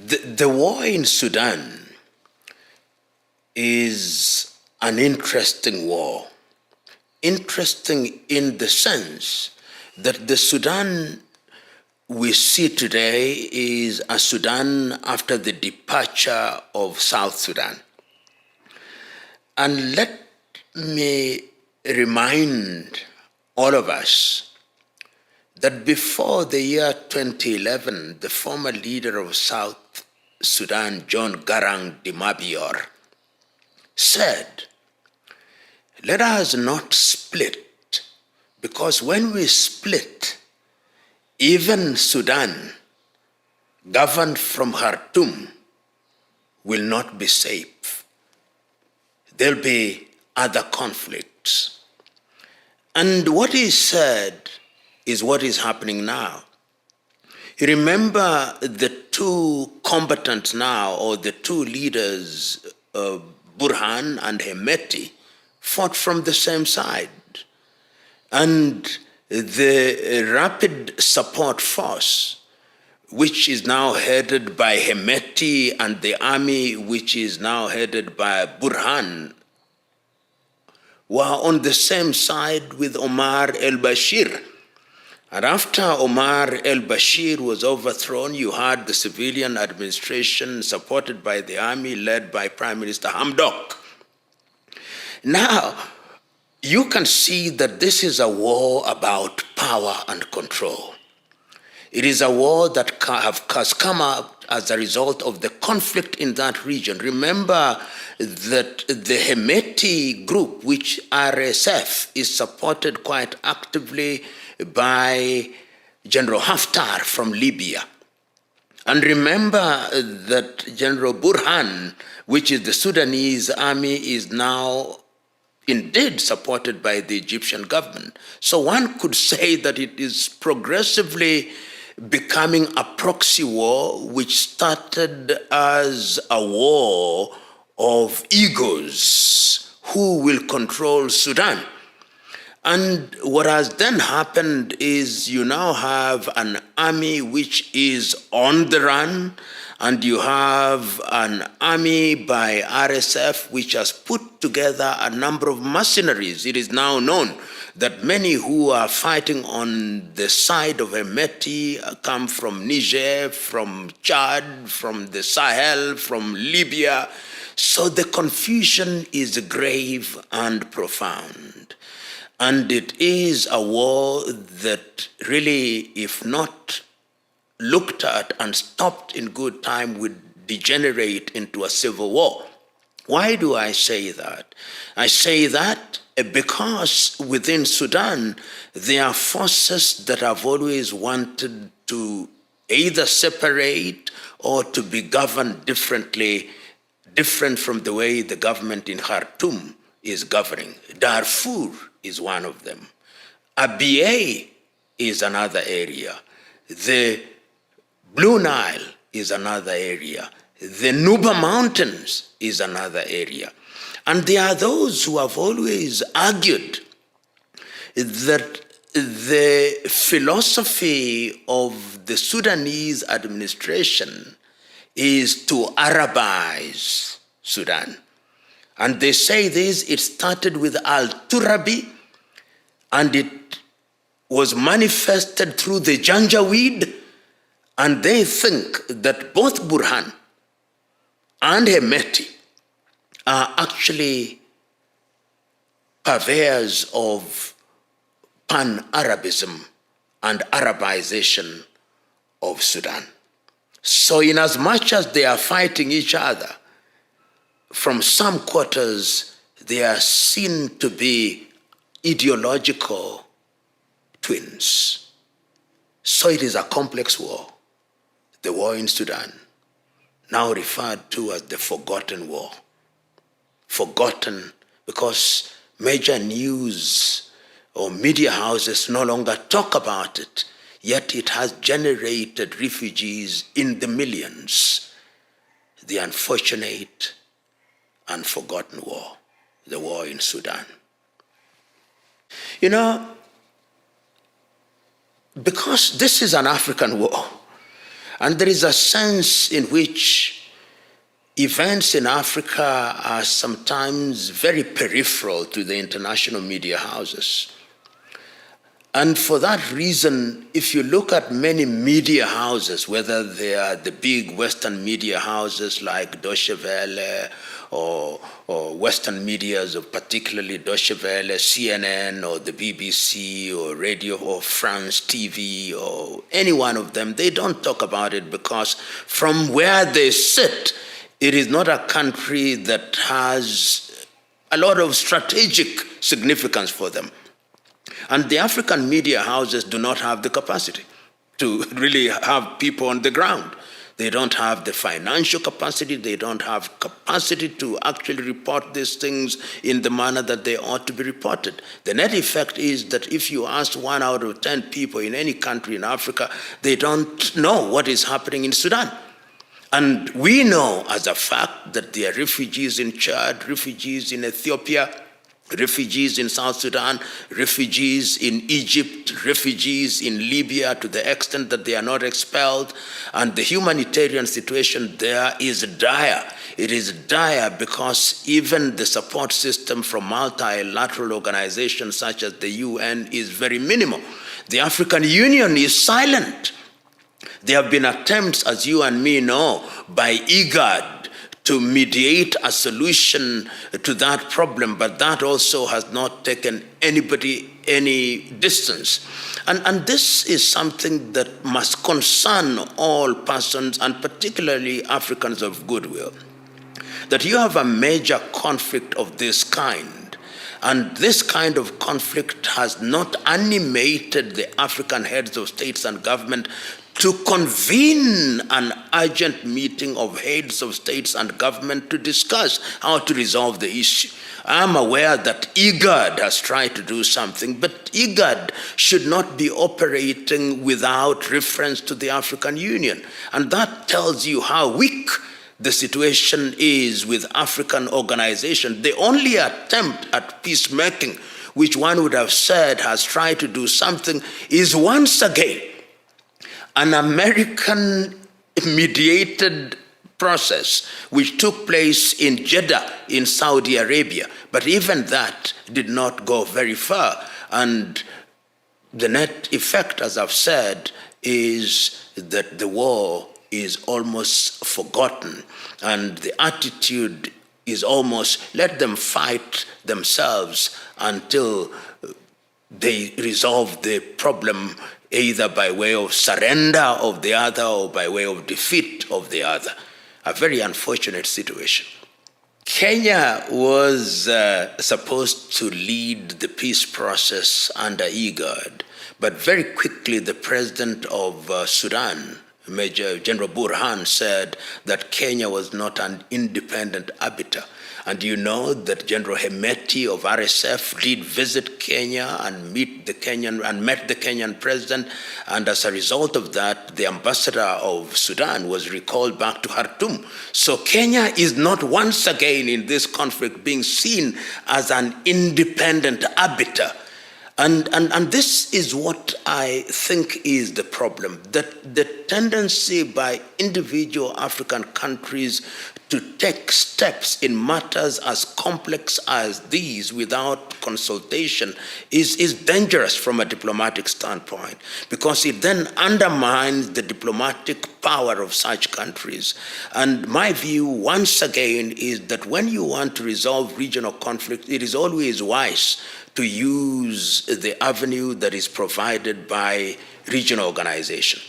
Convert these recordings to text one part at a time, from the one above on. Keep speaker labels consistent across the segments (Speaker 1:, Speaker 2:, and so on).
Speaker 1: The war in Sudan is an interesting war. Interesting in the sense that the Sudan we see today is a Sudan after the departure of South Sudan. And let me remind all of us that before the year 2011, the former leader of South Sudan, John Garang de Mabior, said, let us not split, because when we split, even Sudan, governed from Khartoum, will not be safe. There'll be other conflicts. And what he said is what is happening now. You remember the two combatants now, or the two leaders, Burhan and Hemeti, fought from the same side. And the Rapid Support Force, which is now headed by Hemeti, and the army, which is now headed by Burhan, were on the same side with Omar el-Bashir. And after Omar el-Bashir was overthrown, you had the civilian administration supported by the army led by Prime Minister Hamdok. Now, you can see that this is a war about power and control. It is a war that has come out as a result of the conflict in that region. Remember that the Hemeti group, which RSF, is supported quite actively by General Haftar from Libya. And remember that General Burhan, which is the Sudanese army, is now indeed supported by the Egyptian government. So one could say that it is progressively becoming a proxy war, which started as a war of egos who will control Sudan. And what has then happened is you now have an army which is on the run, and you have an army by RSF which has put together a number of mercenaries. It is now known that many who are fighting on the side of Hemeti come from Niger, from Chad, from the Sahel, from Libya. So the confusion is grave and profound. And it is a war that really, if not looked at and stopped in good time, would degenerate into a civil war. Why do I say that? I say that because within Sudan, there are forces that have always wanted to either separate or to be governed differently, different from the way the government in Khartoum is governing. Darfur is one of them. Abyei is another area. The Blue Nile is another area. The Nuba Mountains is another area. And there are those who have always argued that the philosophy of the Sudanese administration is to Arabize Sudan. And they say this, it started with Al-Turabi, and it was manifested through the Janjaweed, and they think that both Burhan and Hemeti are actually purveyors of pan-Arabism and Arabization of Sudan. So in as much as they are fighting each other, from some quarters, they are seen to be ideological twins. So it is a complex war, the war in Sudan, now referred to as the forgotten war. Forgotten because major news or media houses no longer talk about it, yet it has generated refugees in the millions. The unfortunate and forgotten war, the war in Sudan. You know, because this is an African war, And there is a sense in which events in Africa are sometimes very peripheral to the international media houses. And for that reason, if you look at many media houses, whether they are the big Western media houses like Deutsche Welle or Western medias, or particularly Deutsche Welle, CNN, or the BBC, or Radio or France TV, or any one of them, they don't talk about it because from where they sit, it is not a country that has a lot of strategic significance for them. And the African media houses do not have the capacity to really have people on the ground. They don't have the financial capacity. They don't have capacity to actually report these things in the manner that they ought to be reported. The net effect is that if you ask 1 out of 10 people in any country in Africa, they don't know what is happening in Sudan. And we know as a fact that there are refugees in Chad, refugees in Ethiopia, refugees in South Sudan, refugees in Egypt, refugees in Libya to the extent that they are not expelled. And the humanitarian situation there is dire. It is dire because even the support system from multilateral organizations such as the UN is very minimal. The African Union is silent. There have been attempts, as you and me know, by IGAD to mediate a solution to that problem, but that also has not taken anybody any distance. And this is something that must concern all persons, and particularly Africans of goodwill, that you have a major conflict of this kind, and this kind of conflict has not animated the African heads of states and government to convene an urgent meeting of heads of states and government to discuss how to resolve the issue. I'm aware that IGAD has tried to do something, but IGAD should not be operating without reference to the African Union. And that tells you how weak the situation is with African organizations. The only attempt at peacemaking, which one would have said has tried to do something, is once again an American-mediated process which took place in Jeddah in Saudi Arabia. But even that did not go very far. And the net effect, as I've said, is that the war is almost forgotten. And the attitude is almost, let them fight themselves until they resolve the problem either by way of surrender of the other or by way of defeat of the other. A very unfortunate situation. Kenya was supposed to lead the peace process under IGAD, but very quickly the president of Sudan, Major General Burhan, said that Kenya was not an independent arbiter. And you know that General Hemeti of RSF did visit Kenya and met the Kenyan president, and as a result of that, the ambassador of Sudan was recalled back to Khartoum. So Kenya is not once again in this conflict being seen as an independent arbiter. And this is what I think is the problem, that the tendency by individual African countries to take steps in matters as complex as these without consultation is dangerous from a diplomatic standpoint, because it then undermines the diplomatic power of such countries. And my view, once again, is that when you want to resolve regional conflict, it is always wise to use the avenue that is provided by regional organization.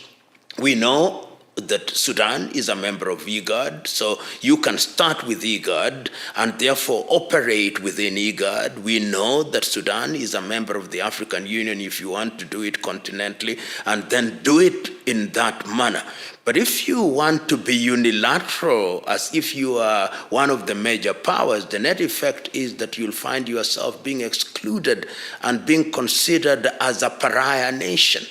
Speaker 1: We know that Sudan is a member of IGAD, so you can start with IGAD and therefore operate within IGAD. We know that Sudan is a member of the African Union if you want to do it continentally, and then do it in that manner. But if you want to be unilateral, as if you are one of the major powers, the net effect is that you'll find yourself being excluded and being considered as a pariah nation.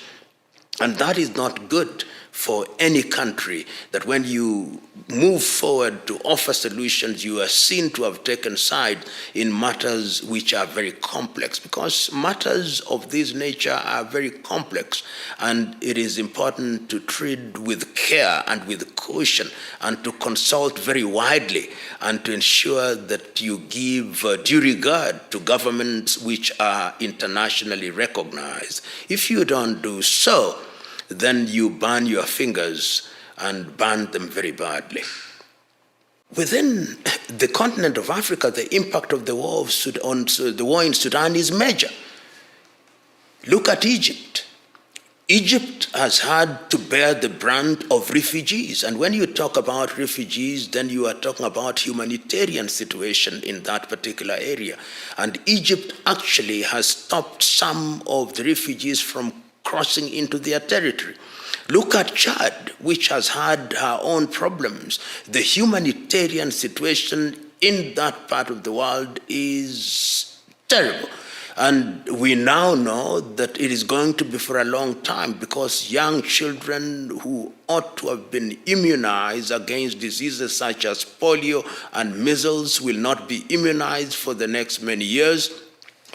Speaker 1: And that is not good for any country that when you move forward to offer solutions, you are seen to have taken side in matters which are very complex, because matters of this nature are very complex, and it is important to treat with care and with caution and to consult very widely and to ensure that you give due regard to governments which are internationally recognized. If you don't do so, then you burn your fingers and burn them very badly. Within the continent of Africa, the impact of the war in Sudan is major. Look at Egypt. Egypt has had to bear the brunt of refugees. And when you talk about refugees, then you are talking about humanitarian situation in that particular area. And Egypt actually has stopped some of the refugees from crossing into their territory. Look at Chad, which has had her own problems. The humanitarian situation in that part of the world is terrible. And we now know that it is going to be for a long time, because young children who ought to have been immunized against diseases such as polio and measles will not be immunized for the next many years.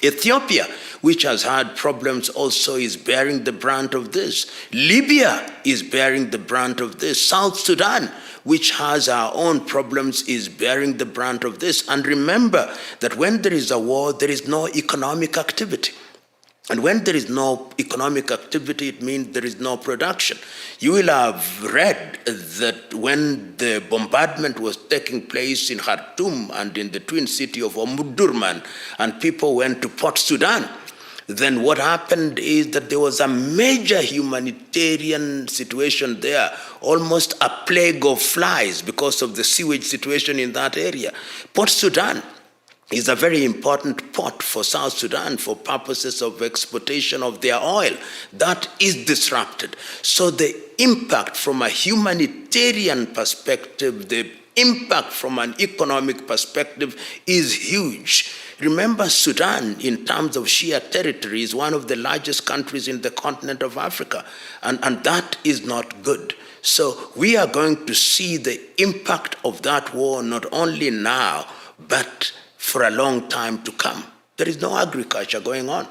Speaker 1: Ethiopia, which has had problems, also is bearing the brunt of this. Libya is bearing the brunt of this. South Sudan, which has our own problems, is bearing the brunt of this. And remember that when there is a war, there is no economic activity. And when there is no economic activity, it means there is no production. You will have read that when the bombardment was taking place in Khartoum and in the twin city of Omdurman, and people went to Port Sudan, then what happened is that there was a major humanitarian situation there, almost a plague of flies because of the sewage situation in that area. Port Sudan is a very important port for South Sudan for purposes of exportation of their oil. That is disrupted. So the impact from a humanitarian perspective, the impact from an economic perspective is huge. Remember, Sudan, in terms of sheer territory, is one of the largest countries in the continent of Africa, and that is not good. So we are going to see the impact of that war not only now, but for a long time to come. There is no agriculture going on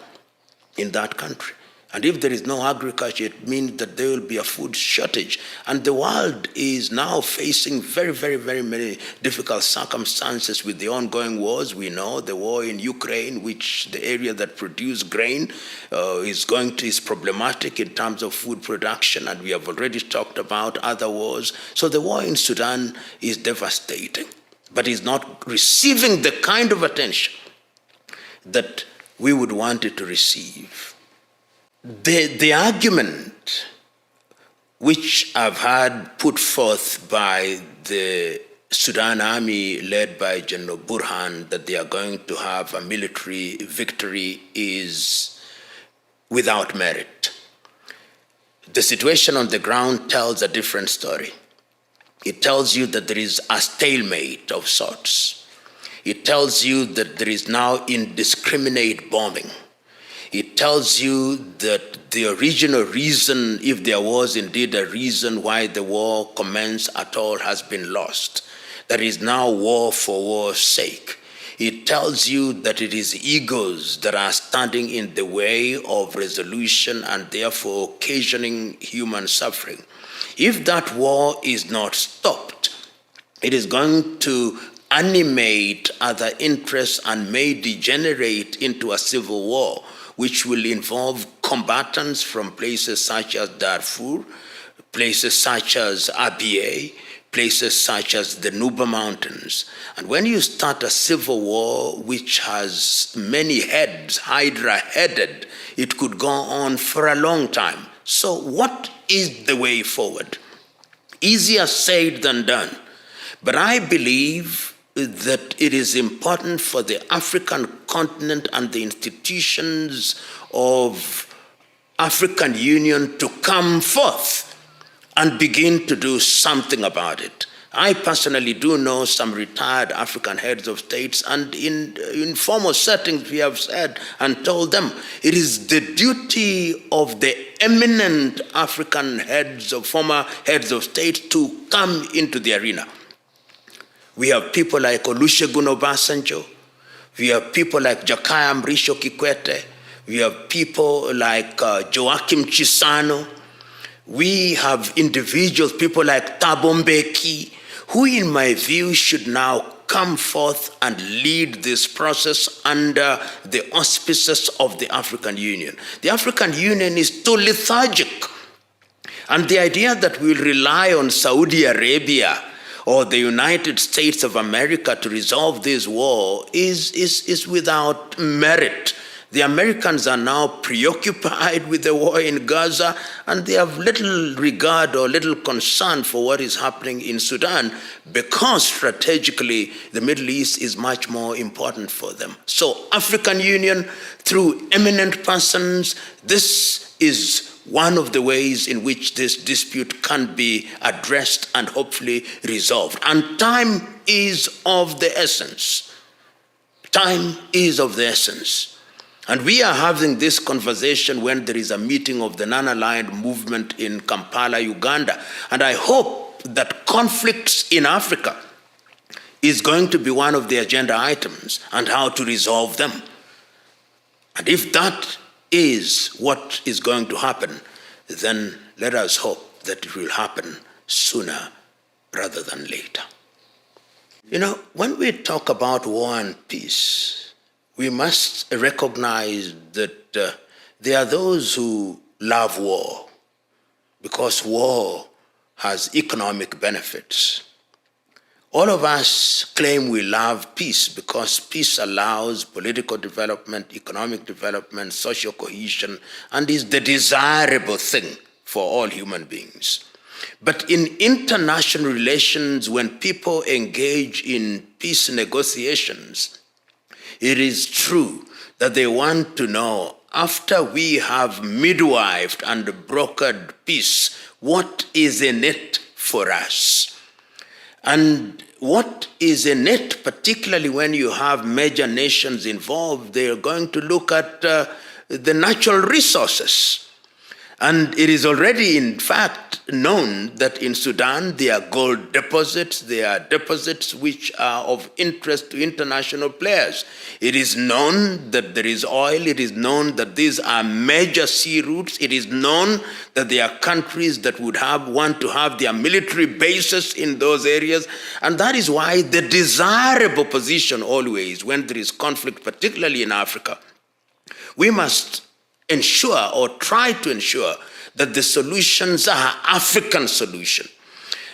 Speaker 1: in that country. And if there is no agriculture, it means that there will be a food shortage. And the world is now facing very, very, very many difficult circumstances with the ongoing wars. We know the war in Ukraine, which the area that produces grain is problematic in terms of food production. And we have already talked about other wars. So the war in Sudan is devastating, but is not receiving the kind of attention that we would want it to receive. The argument which I've had put forth by the Sudan army led by General Burhan that they are going to have a military victory is without merit. The situation on the ground tells a different story. It tells you that there is a stalemate of sorts. It tells you that there is now indiscriminate bombing. It tells you that the original reason, if there was indeed a reason why the war commenced at all, has been lost. There is now war for war's sake. It tells you that it is egos that are standing in the way of resolution and therefore occasioning human suffering. If that war is not stopped, it is going to animate other interests and may degenerate into a civil war, which will involve combatants from places such as Darfur, places such as Abyei, places such as the Nuba Mountains. And when you start a civil war which has many heads, Hydra-headed, it could go on for a long time. So what is the way forward? Easier said than done. But I believe that it is important for the African continent and the institutions of African Union to come forth and begin to do something about it. I personally do know some retired African heads of states, and in formal settings we have said and told them it is the duty of the eminent African former heads of state to come into the arena. We have people like Olusegun Obasanjo. We have people like Jakaya Mrisho Kikwete. We have people like Joachim Chissano. We have individuals, people like Thabo Mbeki, who in my view should now come forth and lead this process under the auspices of the African Union. The African Union is too lethargic. And the idea that we'll rely on Saudi Arabia or the United States of America to resolve this war is without merit. The Americans are now preoccupied with the war in Gaza, and they have little regard or little concern for what is happening in Sudan, because strategically the Middle East is much more important for them. So African Union, through eminent persons, this is one of the ways in which this dispute can be addressed and hopefully resolved. And time is of the essence. Time is of the essence. And we are having this conversation when there is a meeting of the non-aligned movement in Kampala, Uganda. And I hope that conflicts in Africa is going to be one of the agenda items and how to resolve them. And if that is what is going to happen, then let us hope that it will happen sooner rather than later. You know, when we talk about war and peace, we must recognize that there are those who love war because war has economic benefits. All of us claim we love peace because peace allows political development, economic development, social cohesion, and is the desirable thing for all human beings. But in international relations, when people engage in peace negotiations, it is true that they want to know, after we have midwifed and brokered peace, what is in it for us? And what is in it, particularly when you have major nations involved, they are going to look at the natural resources. And it is already, in fact, known that in Sudan, there are gold deposits, there are deposits which are of interest to international players. It is known that there is oil, it is known that these are major sea routes, it is known that there are countries that would want to have their military bases in those areas. And that is why the desirable position always, when there is conflict, particularly in Africa, we must ensure or try to ensure that the solutions are African solutions.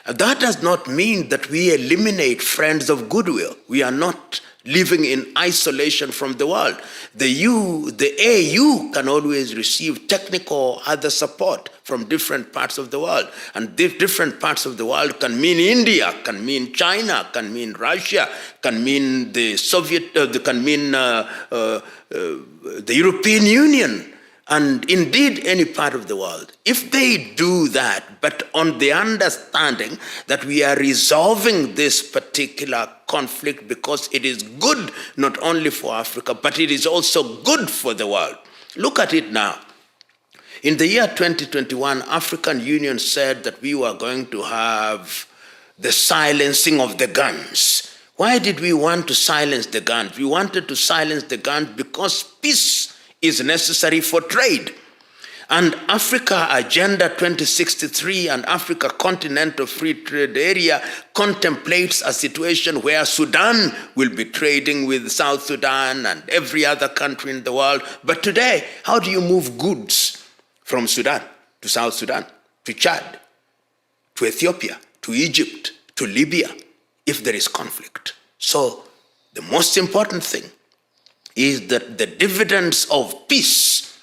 Speaker 1: That does not mean that we eliminate friends of goodwill. We are not living in isolation from the world. The AU can always receive technical or other support from different parts of the world. And different parts of the world can mean India, can mean China, can mean Russia, can mean the the European Union, and indeed any part of the world. If they do that, but on the understanding that we are resolving this particular conflict because it is good not only for Africa, but it is also good for the world. Look at it now. In the year 2021, African Union said that we were going to have the silencing of the guns. Why did we want to silence the guns? We wanted to silence the guns because peace is necessary for trade. And Africa Agenda 2063 and Africa Continental Free Trade Area contemplates a situation where Sudan will be trading with South Sudan and every other country in the world. But today, how do you move goods from Sudan to South Sudan, to Chad, to Ethiopia, to Egypt, to Libya, if there is conflict? So the most important thing is that the dividends of peace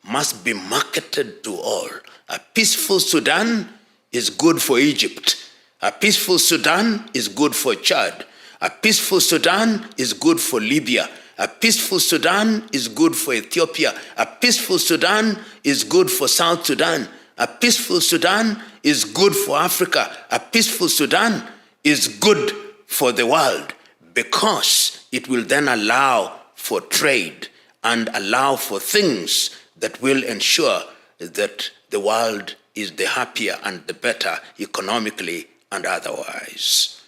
Speaker 1: must be marketed to all. A peaceful Sudan is good for Egypt. A peaceful Sudan is good for Chad. A peaceful Sudan is good for Libya. A peaceful Sudan is good for Ethiopia. A peaceful Sudan is good for South Sudan. A peaceful Sudan is good for Africa. A peaceful Sudan is good for the world because it will then allow for trade and allow for things that will ensure that the world is the happier and the better economically and otherwise.